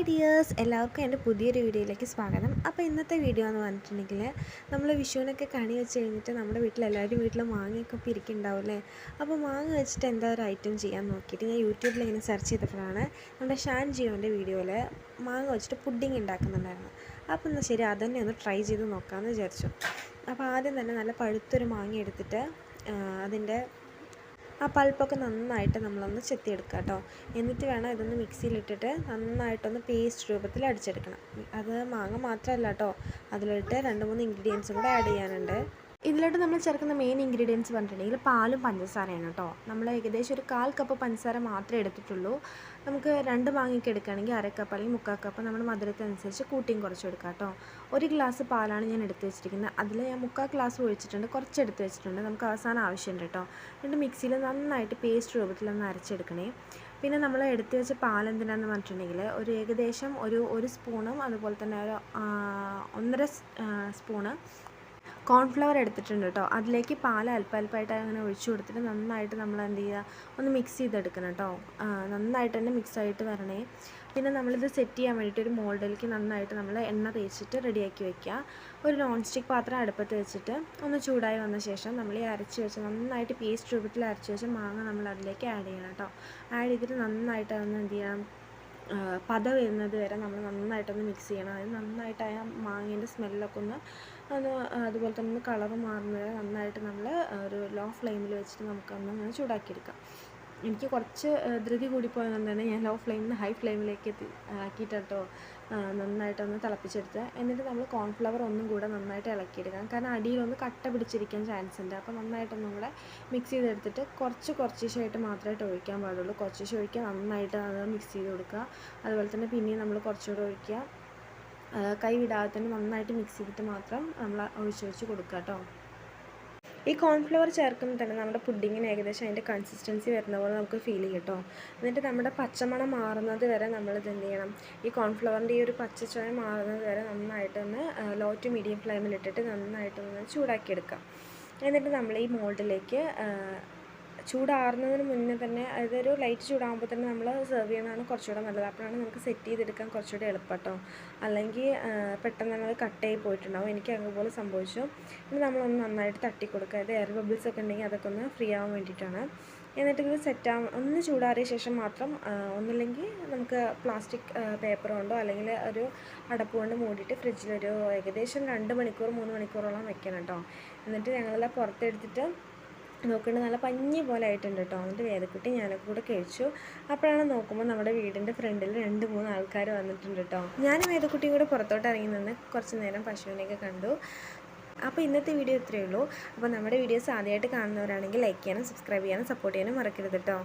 Dears, എല്ലാവർക്കും എൻ്റെ പുതിയൊരു വീഡിയോയിലേക്ക് സ്വാഗതം. അപ്പോൾ ഇന്നത്തെ വീഡിയോ എന്ന് പറഞ്ഞിട്ടുണ്ടെങ്കിൽ നമ്മൾ വിഷുവിനൊക്കെ കണി വെച്ച് കഴിഞ്ഞിട്ട് നമ്മുടെ വീട്ടിലെല്ലാവരും വീട്ടിൽ മാങ്ങയൊക്കെ പിരിക്കുന്നുണ്ടാവില്ലേ. അപ്പോൾ മാങ്ങ വെച്ചിട്ട് എന്താ ഒരു ഐറ്റം ചെയ്യാൻ നോക്കിയിട്ട് ഞാൻ യൂട്യൂബിൽ ഇങ്ങനെ സെർച്ച് ചെയ്തപ്പോഴാണ് നമ്മുടെ ഷാൻ ജിയോൻ്റെ വീഡിയോയിൽ മാങ്ങ വെച്ചിട്ട് പുഡിങ് ഉണ്ടാക്കുന്നുണ്ടായിരുന്നു. അപ്പോൾ എന്നാൽ ശരി അതന്നെ ഒന്ന് ട്രൈ ചെയ്ത് നോക്കാമെന്ന് വിചാരിച്ചു. അപ്പോൾ ആദ്യം തന്നെ നല്ല പഴുത്തൊരു മാങ്ങ എടുത്തിട്ട് അതിൻ്റെ ആ പൾപ്പൊക്കെ നന്നായിട്ട് നമ്മളൊന്ന് ചെത്തിയെടുക്കുക കേട്ടോ. എന്നിട്ട് വേണം ഇതൊന്ന് മിക്സിയിലിട്ടിട്ട് നന്നായിട്ടൊന്ന് പേസ്റ്റ് രൂപത്തിൽ അടിച്ചെടുക്കണം. അത് മാങ്ങ മാത്രമല്ല കേട്ടോ, അതിലിട്ട് 2-3 ഇൻഗ്രീഡിയൻസും കൂടെ ആഡ് ചെയ്യാനുണ്ട്. ഇതിലോട്ട് നമ്മൾ ചേർക്കുന്ന മെയിൻ ഇൻഗ്രീഡിയൻസ് പറഞ്ഞിട്ടുണ്ടെങ്കിൽ പാലും പഞ്ചസാരയാണ് കേട്ടോ. നമ്മൾ ഏകദേശം ഒരു 1/4 കപ്പ് പഞ്ചസാര മാത്രമേ എടുത്തിട്ടുള്ളൂ. നമുക്ക് 2 മാങ്ങയ്ക്ക് എടുക്കുകയാണെങ്കിൽ 1/2 കപ്പ് അല്ലെങ്കിൽ 3/4 കപ്പ് നമ്മുടെ മധുരത്തിനനുസരിച്ച് കൂട്ടിയും കുറച്ചും എടുക്കാം കേട്ടോ. 1 ഗ്ലാസ് പാലാണ് ഞാൻ എടുത്ത് വെച്ചിരിക്കുന്നത്. അതിൽ ഞാൻ 3/4 ഗ്ലാസ് ഒഴിച്ചിട്ടുണ്ട്, കുറച്ച് എടുത്ത് വെച്ചിട്ടുണ്ട്. നമുക്ക് അവസാനം ആവശ്യമുണ്ട് കേട്ടോ. എന്നിട്ട് മിക്സിയിൽ നന്നായിട്ട് പേസ്റ്റ് രൂപത്തിലൊന്ന് അരച്ചെടുക്കണേ. പിന്നെ നമ്മൾ എടുത്ത് വെച്ച പാൽ എന്തിനാണെന്ന് പറഞ്ഞിട്ടുണ്ടെങ്കിൽ ഒരു ഏകദേശം ഒരു സ്പൂണും അതുപോലെ തന്നെ ഒരു 1.5 സ്പൂണ് കോൺഫ്ലവർ എടുത്തിട്ടുണ്ട് കേട്ടോ. അതിലേക്ക് പാൽ അല്പമായിട്ട് അങ്ങനെ ഒഴിച്ചു കൊടുത്തിട്ട് നന്നായിട്ട് നമ്മൾ എന്ത് ചെയ്യുക, ഒന്ന് മിക്സ് ചെയ്തെടുക്കണം കേട്ടോ. നന്നായിട്ട് തന്നെ മിക്സായിട്ട് വരണേ. പിന്നെ നമ്മളിത് സെറ്റ് ചെയ്യാൻ വേണ്ടിയിട്ട് ഒരു മോൾഡിലേക്ക് നന്നായിട്ട് നമ്മൾ എണ്ണ തേച്ചിട്ട് റെഡിയാക്കി വെക്കുക. ഒരു നോൺ സ്റ്റിക്ക് പാത്രം അടുപ്പത്ത് വെച്ചിട്ട് ഒന്ന് ചൂടായി വന്ന ശേഷം നമ്മൾ ഈ അരച്ച് വെച്ച് നന്നായിട്ട് പേസ്റ്റ് രൂപത്തിൽ അരച്ച് വെച്ച് മാങ്ങ നമ്മൾ അതിലേക്ക് ആഡ് ചെയ്യണം കേട്ടോ. ആഡ് ചെയ്തിട്ട് നന്നായിട്ട് അതൊന്ന് എന്ത് ചെയ്യാം, പത വരുന്നത് വരെ നമ്മൾ നന്നായിട്ടൊന്ന് മിക്സ് ചെയ്യണം. അത് നന്നായിട്ട് ആ മാങ്ങേൻ്റെ സ്മെല്ലൊക്കെ ഒന്ന് അതുപോലെ തന്നെ ഒന്ന് കളറ് മാറുന്നത് വരെ നന്നായിട്ട് നമ്മൾ ഒരു ലോ ഫ്ലെയിമിൽ വെച്ചിട്ട് നമുക്കൊന്ന് അങ്ങനെ ചൂടാക്കിയെടുക്കാം. എനിക്ക് കുറച്ച് ധൃതി കൂടിപ്പോയതുകൊണ്ട് തന്നെ ഞാൻ ലോ ഫ്ലെയിമിൽ നിന്ന് ഹൈ ഫ്ലെയിമിലേക്ക് ആക്കിയിട്ടോ നന്നായിട്ടൊന്ന് തിളപ്പിച്ചെടുത്ത്. എന്നിട്ട് നമ്മൾ കോൺഫ്ലവർ ഒന്നും കൂടെ നന്നായിട്ട് ഇളക്കിയെടുക്കാം. കാരണം അടിയിലൊന്ന് കട്ട പിടിച്ചിരിക്കാൻ ചാൻസ് ഉണ്ട്. അപ്പോൾ നന്നായിട്ടൊന്നും കൂടെ മിക്സ് ചെയ്തെടുത്തിട്ട് കുറച്ചേശ്ശായിട്ട് മാത്രമായിട്ട് ഒഴിക്കാൻ പാടുള്ളൂ. കുറച്ചേശ്ശെ ഒഴിക്കുക, നന്നായിട്ട് അത് മിക്സ് ചെയ്ത് കൊടുക്കുക. അതുപോലെ തന്നെ പിന്നെയും നമ്മൾ കുറച്ചുകൂടെ ഒഴിക്കുക. കൈ വിടാതെ തന്നെ നന്നായിട്ട് മിക്സ് ചെയ്തിട്ട് മാത്രം നമ്മൾ ഒഴിച്ച് കൊടുക്കുക കേട്ടോ. ഈ കോൺഫ്ലവർ ചേർക്കുമ്പോൾ തന്നെ നമ്മുടെ പുഡിങ്ങിന് ഏകദേശം അതിൻ്റെ കൺസിസ്റ്റൻസി വരുന്ന പോലെ നമുക്ക് ഫീൽ ചെയ്യും കേട്ടോ. എന്നിട്ട് നമ്മുടെ പച്ചമണം മാറുന്നത് വരെ നമ്മളിത് എന്ത് ചെയ്യണം, ഈ കോൺഫ്ലവറിൻ്റെ ഈ ഒരു പച്ചച്ചുവ മാറുന്നത് വരെ നന്നായിട്ടൊന്ന് ലോ ടു മീഡിയം ഫ്ലെയിമിലിട്ടിട്ട് നന്നായിട്ടൊന്ന് ചൂടാക്കിയെടുക്കാം. എന്നിട്ട് നമ്മൾ ഈ മോൾഡിലേക്ക് ചൂടാറുന്നതിന് മുന്നേ തന്നെ, അതൊരു ലൈറ്റ് ചൂടാകുമ്പോൾ തന്നെ നമ്മൾ സെർവ് ചെയ്യുന്നതാണ് കുറച്ചുകൂടെ നല്ലത്. അപ്പോഴാണ് നമുക്ക് സെറ്റ് ചെയ്തെടുക്കാൻ കുറച്ചുകൂടെ എളുപ്പം കേട്ടോ. അല്ലെങ്കിൽ പെട്ടെന്ന് തന്നെ അത് കട്ടായി പോയിട്ടുണ്ടാവും. എനിക്ക് അതുപോലെ സംഭവിച്ചു. ഇനി നമ്മളൊന്ന് നന്നായിട്ട് തട്ടി കൊടുക്കുക. അത് എയർ ബബിൾസ് ഒക്കെ ഉണ്ടെങ്കിൽ അതൊക്കെ ഒന്ന് ഫ്രീ ആവാൻ വേണ്ടിയിട്ടാണ്. എന്നിട്ട് ഇത് ഒന്ന് ചൂടാറിയ ശേഷം മാത്രം ഒന്നില്ലെങ്കിൽ നമുക്ക് പ്ലാസ്റ്റിക് പേപ്പർ കൊണ്ടോ അല്ലെങ്കിൽ ഒരു അടപ്പ് കൊണ്ട് മൂടിയിട്ട് ഫ്രിഡ്ജിലൊരു ഏകദേശം 2 മണിക്കൂർ 3 മണിക്കൂറോളം വെക്കണം കേട്ടോ. എന്നിട്ട് ഞങ്ങളെല്ലാം പുറത്തെടുത്തിട്ട് നോക്കേണ്ടത് നല്ല പഞ്ഞി പോലെ ആയിട്ടുണ്ട് കേട്ടോ. എന്നിട്ട് വേദക്കുട്ടി ഞാനൊക്കെ കൂടെ കഴിച്ചു. അപ്പോഴാണ് നോക്കുമ്പോൾ നമ്മുടെ വീടിൻ്റെ ഫ്രണ്ടിൽ 2-3 ആൾക്കാർ വന്നിട്ടുണ്ട് കേട്ടോ. ഞാനും വേദക്കുട്ടിയും കൂടെ പുറത്തോട്ട് ഇറങ്ങി നിന്ന് കുറച്ച് നേരം പശുവിനെയൊക്കെ കണ്ടു. അപ്പോൾ ഇന്നത്തെ വീഡിയോ ഇത്രയേ ഉള്ളൂ. അപ്പോൾ നമ്മുടെ വീഡിയോസ് ആദ്യമായിട്ട് കാണുന്നവരാണെങ്കിൽ ലൈക്ക് ചെയ്യാനും സബ്സ്ക്രൈബ് ചെയ്യാനും സപ്പോർട്ട് ചെയ്യാനും മറക്കരുത് കേട്ടോ.